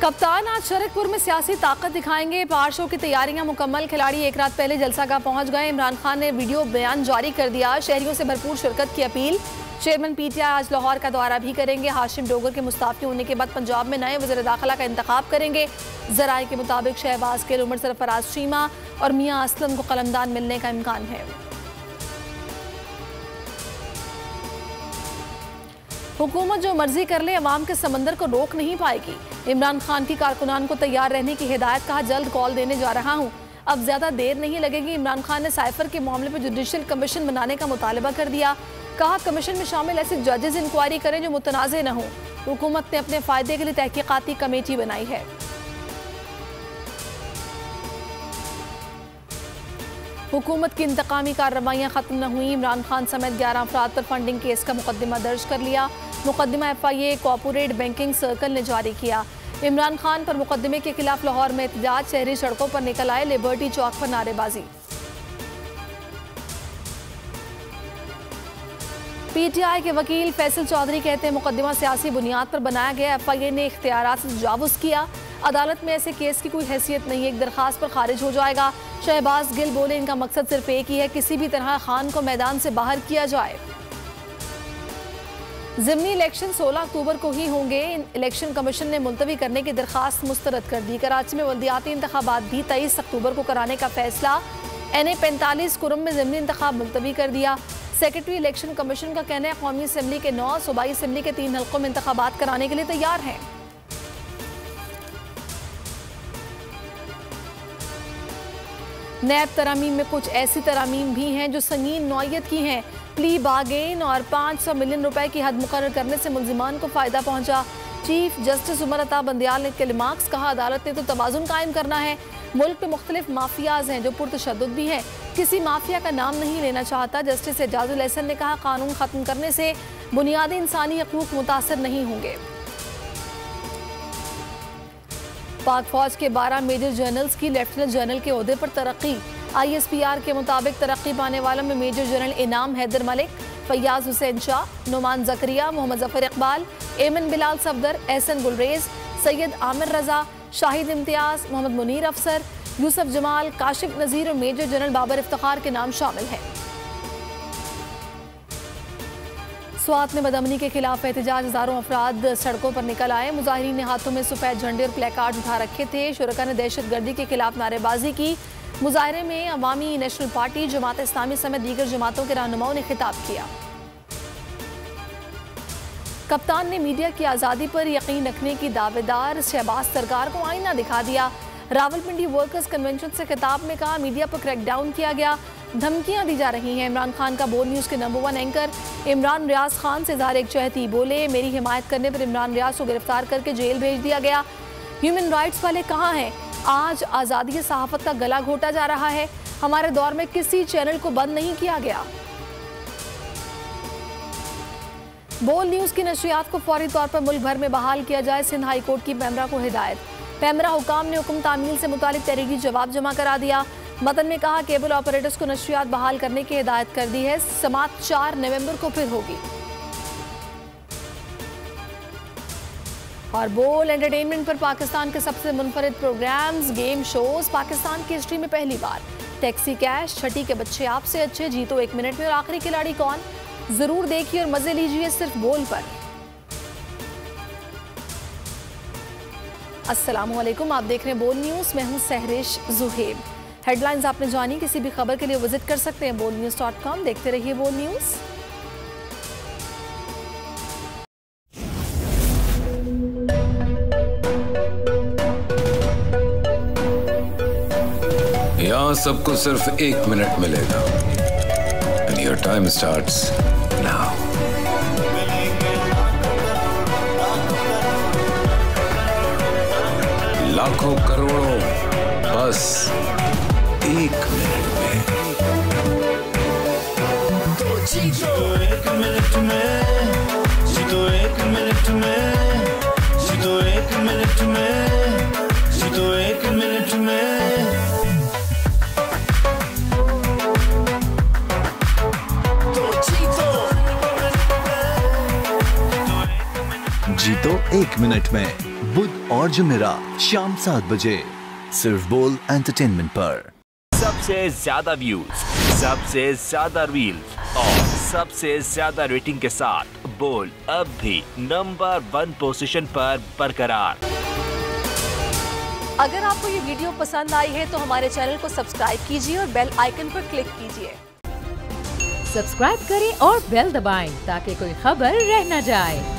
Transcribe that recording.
कप्तान आज शरकपुर में सियासी ताकत दिखाएंगे। पार शो की तैयारियां मुकम्मल। खिलाड़ी एक रात पहले जलसागाह पहुंच गए। इमरान खान ने वीडियो बयान जारी कर दिया। शहरियों से भरपूर शिरकत की अपील। चेयरमैन पीटीआई आज लाहौर का दौरा भी करेंगे। हाशिम डोगर के मुस्ताफी होने के बाद पंजाब में नए वज़ीर दाखिला का इंतखाब करेंगे। ज़राए के मुताबिक शहबाज गिल, उमर सरफराज चीमा और मियां असलम को कलमदान मिलने का इम्कान है। हुकूमत जो मर्जी कर ले, अवाम के समंदर को रोक नहीं पाएगी। इमरान खान की कारकुनान को तैयार रहने की हिदायत। कहा, जल्द कॉल देने जा रहा हूं, अब ज्यादा देर नहीं लगेगी। इमरान खान ने साइफर के मामले पर जुडिशल कमीशन बनाने का मुतालबा कर दिया। कहा, कमीशन में शामिल ऐसे जजेस इंक्वायरी करें जो मुतनाज़े न हों। हुकूमत ने अपने फायदे के लिए तहकीकाती कमेटी बनाई है। हुकूमत की इंतकामी कार्रवाइयाँ खत्म न हुई। इमरान खान समेत 11 अफराद पर फंडिंग केस का मुकदमा दर्ज कर लिया। मुकदमा FIA कॉर्पोरेट बैंकिंग सर्कल ने जारी किया। इमरान खान पर मुकदमे के खिलाफ लाहौर में एहतजाज। शहरी सड़कों पर निकल आए। लिबर्टी चौक पर नारेबाजी। PTI के वकील फैसल चौधरी कहते हैं, मुकदमा सियासी बुनियाद पर बनाया गया। FIA ने इख्तियारात से तजावुज़ किया। अदालत में ऐसे केस की कोई हैसियत नहीं है, एक दरखास्त पर खारिज हो जाएगा। शहबाज गिल बोले, इनका मकसद सिर्फ एक ही है, किसी भी तरह खान को मैदान से बाहर किया जाए। ज़िमनी इलेक्शन 16 अक्टूबर को ही होंगे। इलेक्शन कमीशन ने मुलतवी करने की दरखास्त मुस्तरद कर दी। कराची में वल्दियाती इंतखाबात भी 23 अक्टूबर को कराने का फैसला। NA 45 कुरम में ज़िमनी इंतखाब मुलतवी कर दिया। सेक्रेटरी इलेक्शन कमीशन का कहना है, कौमी असम्बली के 9, सूबाई असम्बली के 3 हल्कों में इंतखाबात कराने के लिए तैयार हैं। नैब तरामीम में कुछ ऐसी तरामीम भी हैं जो संगीन नौयत की हैं। प्ली बागेन और 500 मिलियन रुपए की हद मुकर्रर करने से मुल्जिमान को फायदा पहुंचा। चीफ जस्टिस उमर अता बंदियाल ने क्लिमाक्स कहा, अदालत ने तो तवाज़ुन कायम करना है। मुल्क में मुख्तलिफ माफियाज हैं जो पुरतशद्दुद भी हैं, किसी माफिया का नाम नहीं लेना चाहता। जस्टिस एजाजुल एहसन ने कहा, कानून खत्म करने से बुनियादी इंसानी हकूक मुतासर नहीं होंगे। पाक फौज के 12 मेजर जनरल्स की लेफ्टिनेंट जनरल के ओहदे पर तरक्की। ISPR के मुताबिक तरक्की पाने वालों में मेजर जनरल इनाम हैदर मलिक, फैयाज हुसैन शाह, नुमान जकरिया, मोहम्मद जफर इकबाल, एमन बिलाल सफदर, एहसन गुलरेज, सैयद आमिर रजा, शाहिद इम्तियाज, मोहम्मद मुनीर अफसर, यूसुफ जमाल, काशिफ नज़ीर और मेजर जनरल बाबर इफ्तिखार के नाम शामिल हैं। स्वात में बदअमनी के खिलाफ एहतजाज। हजारों अफराद सड़कों पर निकल आए। मुजाहिरीन ने हाथों में सफेद झंडे और प्लेकार्ड उठा रखे थे। शुरका ने दहशतगर्दी के खिलाफ नारेबाजी की। मुजाहरे में अवामी नेशनल पार्टी, जमात इस्लामी समेत दीगर जमातों के रहनुमाओं ने खिताब किया। कप्तान ने मीडिया की आज़ादी पर यकीन रखने की दावेदार शहबाज सरकार को आईना दिखा दिया। रावलपिंडी वर्कर्स कन्वेंशन से खिताब में कहा, मीडिया पर क्रैकडाउन किया गया, धमकियां दी जा रही हैं। इमरान खान का बोल न्यूज़ के नंबर 1 एंकर इमरान रियाज खान से इज़हार एकजहती। बोले, मेरी हिमायत करने पर इमरान रियाज को गिरफ्तार करके जेल भेज दिया गया। ह्यूमन राइट्स वाले कहाँ हैं? आज आज़ादी सहाफ़त का गला घोटा जा रहा है। हमारे दौर में किसी चैनल को बंद नहीं किया गया। बोल न्यूज़ की नशरियात को फौरी तौर पर मुल्क भर में बहाल किया जाए। सिंध हाई कोर्ट की पैमरा को हिदायत। पैमरा हुकाम ने हुक्म तामील से मुतालिक तहरीरी जवाब जमा करा दिया। मतन में कहा, केबल ऑपरेटर्स को नशरियात बहाल करने की हिदायत कर दी है। समात 4 नवंबर को फिर होगी। और बोल एंटरटेनमेंट पर पाकिस्तान के सबसे मुनफरिद प्रोग्राम्स, गेम शोज पाकिस्तान की हिस्ट्री में पहली बार। टैक्सी कैश, छठी के बच्चे आपसे अच्छे, जीतो 1 मिनट में और आखिरी खिलाड़ी कौन, जरूर देखिए और मजे लीजिए सिर्फ बोल पर। अस्सलाम वालेकुम, आप देख रहे हैं बोल न्यूज़। मैं हूं सहरिश जुहेब। हेडलाइंस आपने जानी। किसी भी खबर के लिए विजिट कर सकते हैं bolnews.com। देखते रहिए बोल न्यूज़। यहाँ सबको सिर्फ 1 मिनट मिलेगा। And your time starts now. लाखों करोड़ों बस 1 मिनट में। तो जीतो 1 मिनट में, जीतो 1 मिनट में, जीतो 1 मिनट में, जीतो 1 मिनट में। जीतो 1 मिनट में बुध और जुमेरात शाम 7 बजे सिर्फ बोल एंटरटेनमेंट पर। सबसे ज्यादा व्यूज, सबसे ज्यादा रील्स और सबसे ज्यादा रेटिंग के साथ बोल अब भी नंबर 1 पोजीशन पर बरकरार। अगर आपको ये वीडियो पसंद आई है तो हमारे चैनल को सब्सक्राइब कीजिए और बेल आइकन पर क्लिक कीजिए। सब्सक्राइब करें और बेल दबाएं ताकि कोई खबर रह न जाए।